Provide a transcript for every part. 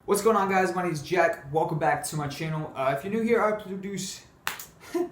What's going on, guys? My name is Jack. Welcome back to my channel. If you're new here, I produce...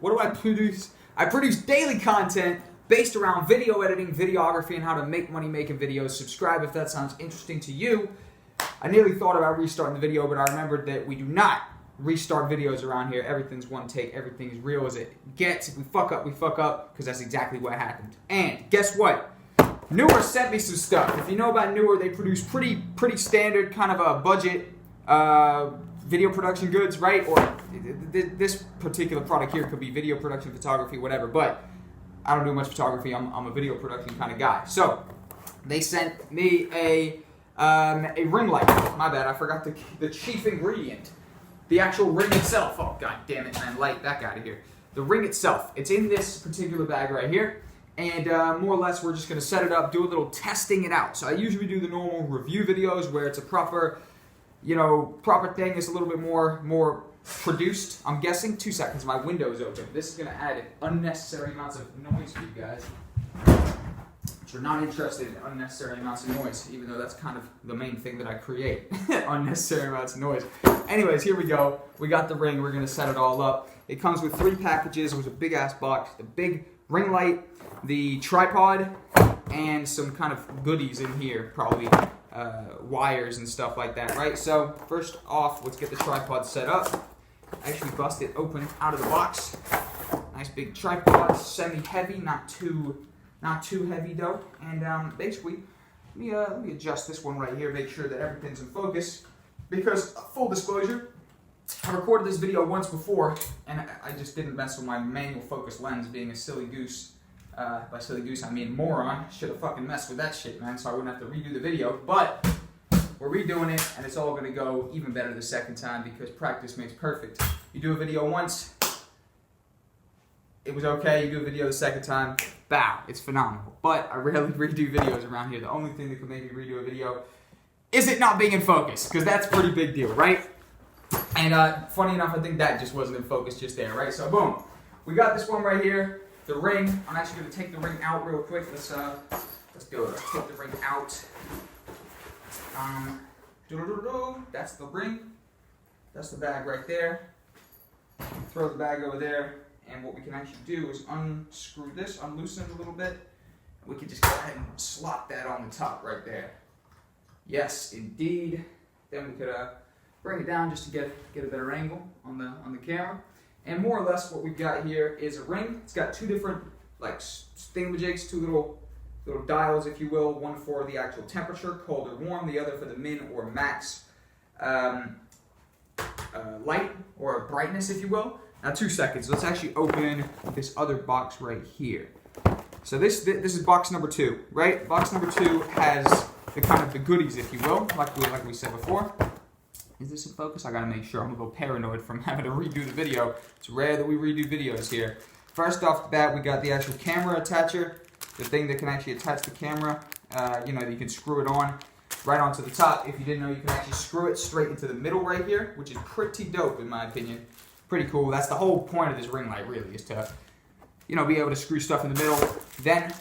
what do I produce? I produce daily content based around video editing, videography, and how to make money making videos. Subscribe if that sounds interesting to you. I nearly thought about restarting the video, but I remembered that we do not restart videos around here. Everything's one take. Everything is real as it gets. If we fuck up, we fuck up, because that's exactly what happened. And guess what? Neewer sent me some stuff. If you know about Neewer, they produce pretty standard kind of a budget video production goods, right? Or this particular product here could be video production, photography, whatever. But I don't do much photography. I'm a video production kind of guy. So they sent me a ring light. My bad, I forgot the chief ingredient. The actual ring itself. Oh, god damn it, man. Light that guy out of here. The ring itself. It's in this particular bag right here. And more or less, we're just going to set it up, do a little testing it out. So I usually do the normal review videos where it's a proper thing. It's a little bit more produced. I'm guessing. 2 seconds. My window's open. This is going to add unnecessary amounts of noise for you guys. But you're not interested in unnecessary amounts of noise, even though that's kind of the main thing that I create. Unnecessary amounts of noise. Anyways, here we go. We got the ring. We're going to set it all up. It comes with 3 packages. It was a big-ass box. The big ring light, the tripod, and some kind of goodies in here, probably wires and stuff like that, right? So first off, let's get the tripod set up. Actually bust it open out of the box. Nice big tripod, semi-heavy, not too heavy though. And basically, let me adjust this one right here, make sure that everything's in focus. Because full disclosure, I recorded this video once before, and I just didn't mess with my manual focus lens, being a silly goose. By silly goose, I mean moron. Should have fucking messed with that shit, man, so I wouldn't have to redo the video. But we're redoing it, and it's all going to go even better the second time, because practice makes perfect. You do a video once, it was okay. You do a video the second time, bow, it's phenomenal. But I rarely redo videos around here. The only thing that could make me redo a video is it not being in focus, because that's a pretty big deal, right? And funny enough, I think that just wasn't in focus just there, right? So boom, we got this one right here. The ring, I'm actually going to take the ring out real quick. Let's do it. Let's take the ring out. That's the ring. That's the bag right there. Throw the bag over there. And what we can actually do is unscrew this, unloosen it a little bit. We can just go ahead and slot that on the top right there. Yes, indeed. Then we could bring it down just to get a better angle on the camera. And more or less what we've got here is a ring. It's got 2 different like thingamajigs, 2 little dials, if you will. One for the actual temperature, cold or warm. The other for the min or max light or brightness, if you will. Now 2 seconds. Let's actually open this other box right here. So this is box number 2, right? Box number 2 has the kind of the goodies, if you will, like we said before. Is this in focus? I gotta make sure. I'm a little paranoid from having to redo the video. It's rare that we redo videos here. First off the bat, we got the actual camera attacher, the thing that can actually attach the camera. You can screw it on right onto the top. If you didn't know, you can actually screw it straight into the middle right here, which is pretty dope in my opinion. Pretty cool. That's the whole point of this ring light, really, is to, be able to screw stuff in the middle. Then,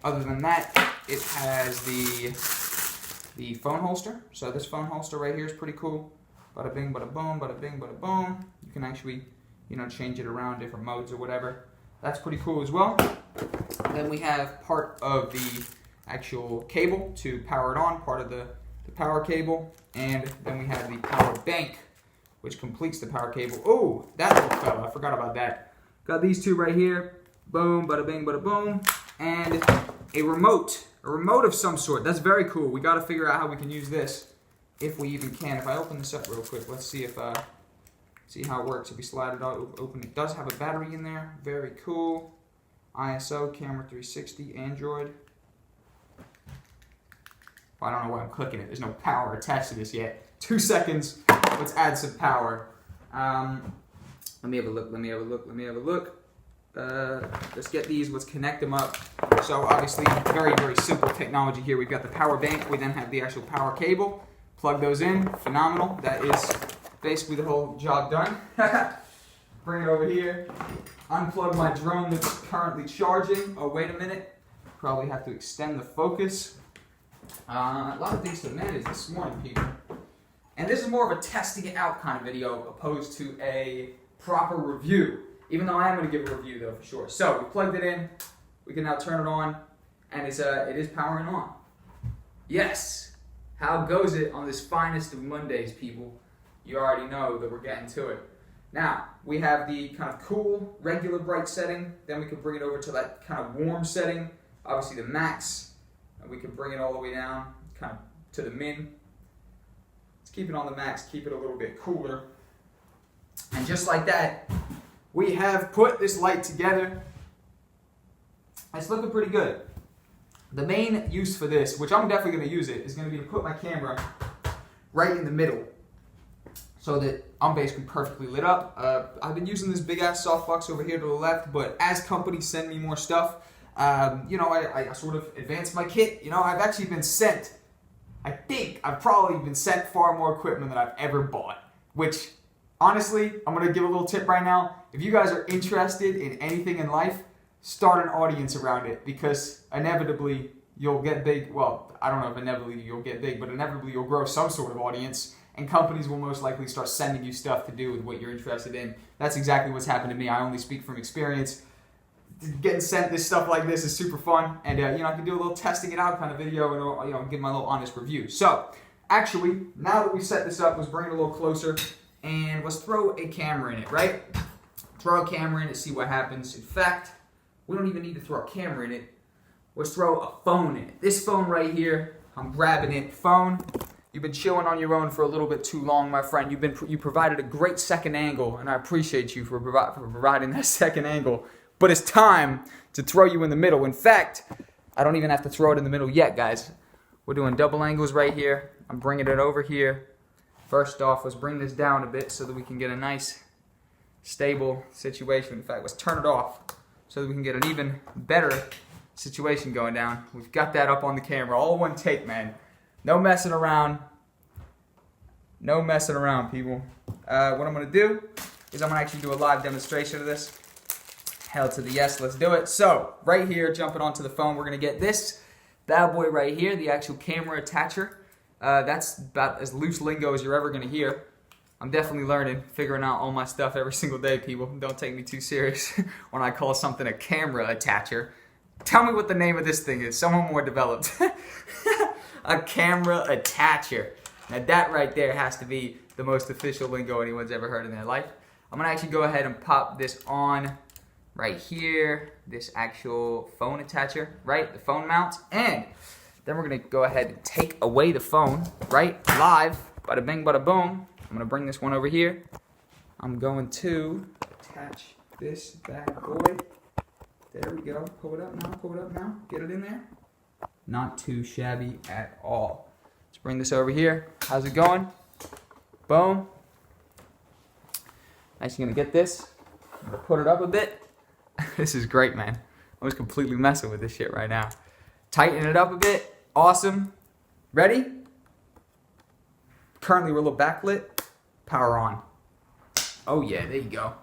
other than that, it has the phone holster. So this phone holster right here is pretty cool. Bada bing, bada boom, bada bing, bada boom. You can actually, change it around different modes or whatever. That's pretty cool as well. Then we have part of the actual cable to power it on, part of the power cable. And then we have the power bank, which completes the power cable. Oh, that little fella, I forgot about that. Got these 2 right here. Boom, bada bing, bada boom. And a remote of some sort. That's very cool. We got to figure out how we can use this. If we even can. If I open this up real quick, let's see see how it works. If we slide it out, open, it does have a battery in there. Very cool. ISO, camera 360, Android. Well, I don't know why I'm clicking it. There's no power attached to this yet. 2 seconds. Let's add some power. Let me have a look. Let's get these. Let's connect them up. So obviously, very, very simple technology here. We've got the power bank. We then have the actual power cable. Plug those in, phenomenal. That is basically the whole job done. Bring it over here. Unplug my drone that's currently charging. Oh, wait a minute. Probably have to extend the focus. A lot of things to manage this morning, people. And this is more of a testing it out kind of video opposed to a proper review. Even though I am going to give a review though for sure. So we plugged it in. We can now turn it on, and it is powering on. Yes. How goes it on this finest of Mondays, people? You already know that we're getting to it. Now, we have the kind of cool, regular bright setting. Then we can bring it over to that kind of warm setting. Obviously the max. And we can bring it all the way down, kind of to the min. Let's keep it on the max, keep it a little bit cooler. And just like that, we have put this light together. It's looking pretty good. The main use for this, which I'm definitely going to use it, is going to be to put my camera right in the middle so that I'm basically perfectly lit up. I've been using this big ass softbox over here to the left, but as companies send me more stuff, I sort of advance my kit. I've actually been sent, I think I've probably been sent far more equipment than I've ever bought, which honestly, I'm going to give a little tip right now. If you guys are interested in anything in life, start an audience around it, because inevitably you'll get big. Well, I don't know if inevitably you'll get big, but inevitably you'll grow some sort of audience, and companies will most likely start sending you stuff to do with what you're interested in. That's exactly what's happened to me. I only speak from experience. Getting sent this stuff like this is super fun, and I can do a little testing it out kind of video, and give my little honest review. So, actually, now that we set this up, let's bring it a little closer, and let's throw a camera in it, right? Throw a camera in it, see what happens. In fact, we don't even need to throw a camera in it. Let's throw a phone in it. This phone right here, I'm grabbing it. Phone, you've been chilling on your own for a little bit too long, my friend. You provided a great second angle, and I appreciate you for providing that second angle. But it's time to throw you in the middle. In fact, I don't even have to throw it in the middle yet, guys. We're doing double angles right here. I'm bringing it over here. First off, let's bring this down a bit so that we can get a nice, stable situation. In fact, let's turn it off so that we can get an even better situation going down. We've got that up on the camera. All one take, man. No messing around. No messing around, people. What I'm going to do is I'm going to actually do a live demonstration of this. Hell to the yes, let's do it. So, right here, jumping onto the phone, we're going to get this bad boy right here, the actual camera attacher. That's about as loose lingo as you're ever going to hear. I'm definitely learning, figuring out all my stuff every single day, people. Don't take me too serious when I call something a camera attacher. Tell me what the name of this thing is. Someone more developed. A camera attacher. Now that right there has to be the most official lingo anyone's ever heard in their life. I'm going to actually go ahead and pop this on right here, this actual phone attacher, right? The phone mount. And then we're going to go ahead and take away the phone, right? Live, bada bing, bada boom. I'm going to bring this one over here. I'm going to attach this bad boy. There we go. Pull it up now, pull it up now. Get it in there. Not too shabby at all. Let's bring this over here. How's it going? Boom. Actually going to get this. I'm going to put it up a bit. This is great, man. I'm just completely messing with this shit right now. Tighten it up a bit. Awesome. Ready? Currently, we're a little backlit. Power on. Oh, yeah. There you go.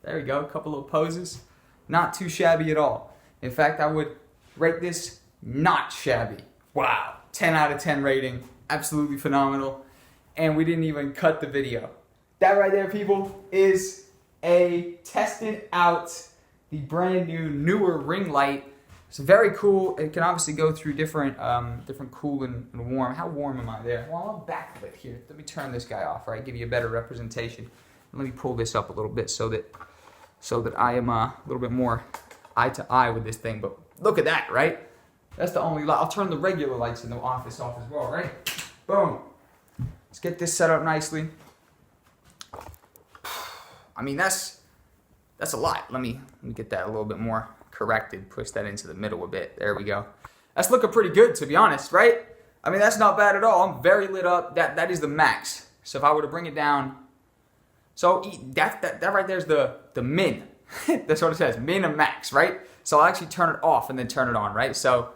There we go. A couple little poses. Not too shabby at all. In fact, I would rate this not shabby. Wow. 10 out of 10 rating. Absolutely phenomenal. And we didn't even cut the video. That right there, people, is a tested out, the brand new Neewer ring light. It's very cool. It can obviously go through different cool and warm. How warm am I there? Well, I'm backlit here. Let me turn this guy off, right? Give you a better representation. Let me pull this up a little bit so that I am a little bit more eye to eye with this thing. But look at that, right? That's the only light. I'll turn the regular lights in the office off as well, right? Boom. Let's get this set up nicely. I mean, that's a lot. Let me get that a little bit more corrected. Push that into the middle a bit. There we go. That's looking pretty good, to be honest, right? I mean, that's not bad at all. I'm very lit up. That is the max. So if I were to bring it down, so that right there is the min. That's what it says, min and max, right? So I'll actually turn it off and then turn it on, right? So,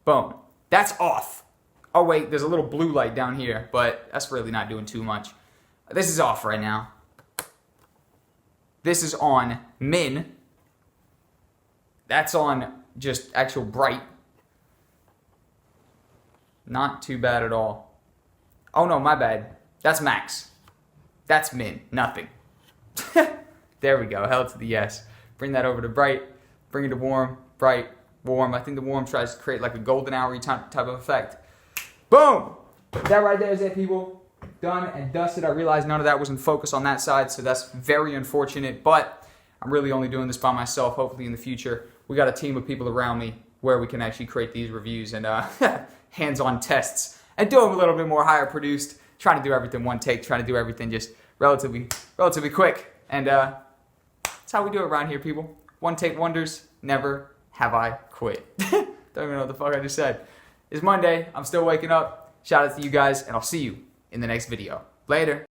boom. That's off. Oh wait, there's a little blue light down here, but that's really not doing too much. This is off right now. This is on min. That's on just actual bright. Not too bad at all. Oh no, my bad. That's max. That's min. Nothing. There we go. Held to the yes. Bring that over to bright. Bring it to warm. Bright. Warm. I think the warm tries to create like a golden hour type of effect. Boom! That right there is it, people. Done and dusted. I realized none of that was in focus on that side, so that's very unfortunate, but I'm really only doing this by myself. Hopefully in the future, we got a team of people around me where we can actually create these reviews and hands-on tests and do them a little bit more higher produced, trying to do everything one take, trying to do everything just relatively quick. And that's how we do it around here, people. One take wonders. Never have I quit. Don't even know what the fuck I just said. It's Monday. I'm still waking up. Shout out to you guys, and I'll see you in the next video. Later.